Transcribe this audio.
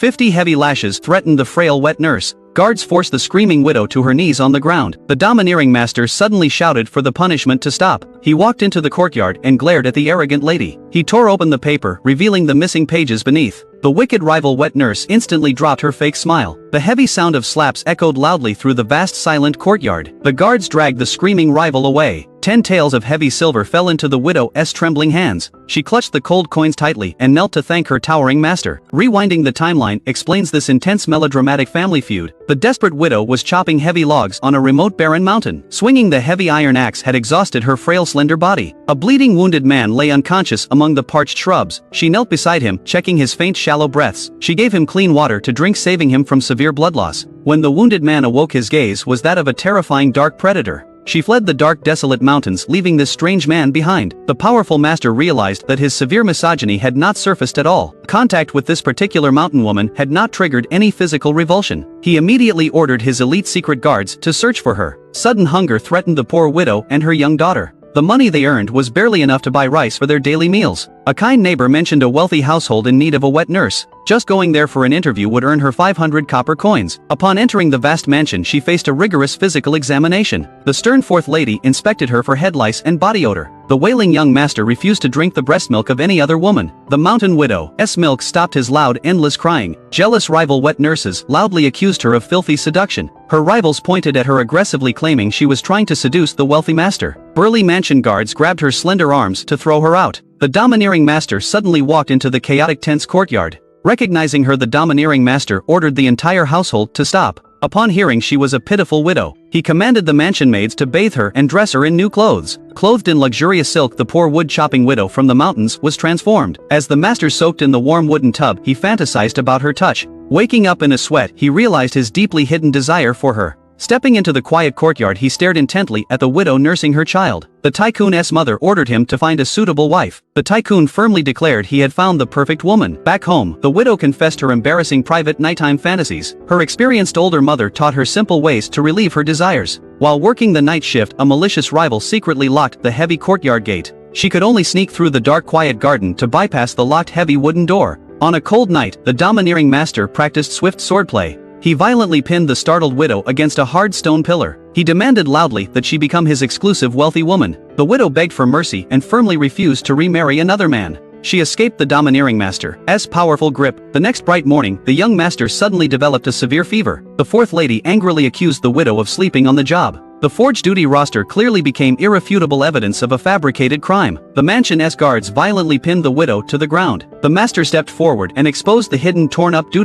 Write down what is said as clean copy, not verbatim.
50 heavy lashes threatened the frail wet nurse. Guards forced the screaming widow to her knees on the ground. The domineering master suddenly shouted for the punishment to stop. He walked into the courtyard and glared at the arrogant lady. He tore open the paper, revealing the missing pages beneath. The wicked rival wet nurse instantly dropped her fake smile. The heavy sound of slaps echoed loudly through the vast silent courtyard. The guards dragged the screaming rival away. 10 taels of heavy silver fell into the widow's trembling hands. She clutched the cold coins tightly and knelt to thank her towering master. Rewinding the timeline explains this intense melodramatic family feud. The desperate widow was chopping heavy logs on a remote barren mountain. Swinging the heavy iron axe had exhausted her frail slender body. A bleeding wounded man lay unconscious among the parched shrubs. She knelt beside him, checking his faint shallow breaths. She gave him clean water to drink, saving him from severe blood loss. When the wounded man awoke, his gaze was that of a terrifying dark predator. She fled the dark, desolate mountains, leaving this strange man behind. The powerful master realized that his severe misogyny had not surfaced at all. Contact with this particular mountain woman had not triggered any physical revulsion. He immediately ordered his elite secret guards to search for her. Sudden hunger threatened the poor widow and her young daughter. The money they earned was barely enough to buy rice for their daily meals. A kind neighbor mentioned a wealthy household in need of a wet nurse. Just going there for an interview would earn her 500 copper coins. Upon entering the vast mansion, she faced a rigorous physical examination. The stern fourth lady inspected her for head lice and body odor. The wailing young master refused to drink the breast milk of any other woman. The mountain widow's milk stopped his loud, endless crying. Jealous rival wet nurses loudly accused her of filthy seduction. Her rivals pointed at her aggressively, claiming she was trying to seduce the wealthy master. Burly mansion guards grabbed her slender arms to throw her out. The domineering master suddenly walked into the chaotic, tense courtyard. Recognizing her, the domineering master ordered the entire household to stop. Upon hearing she was a pitiful widow, he commanded the mansion maids to bathe her and dress her in new clothes. Clothed in luxurious silk, the poor wood-chopping widow from the mountains was transformed. As the master soaked in the warm wooden tub, he fantasized about her touch. Waking up in a sweat, he realized his deeply hidden desire for her. Stepping into the quiet courtyard, he stared intently at the widow nursing her child. The tycoon's mother ordered him to find a suitable wife. The tycoon firmly declared he had found the perfect woman. Back home, the widow confessed her embarrassing private nighttime fantasies. Her experienced older mother taught her simple ways to relieve her desires. While working the night shift, a malicious rival secretly locked the heavy courtyard gate. She could only sneak through the dark, quiet garden to bypass the locked, heavy wooden door. On a cold night, the domineering master practiced swift swordplay. He violently pinned the startled widow against a hard stone pillar. He demanded loudly that she become his exclusive wealthy woman. The widow begged for mercy and firmly refused to remarry another man. She escaped the domineering master's powerful grip. The next bright morning, the young master suddenly developed a severe fever. The fourth lady angrily accused the widow of sleeping on the job. The forged duty roster clearly became irrefutable evidence of a fabricated crime. The mansion's guards violently pinned the widow to the ground. The master stepped forward and exposed the hidden, torn-up duty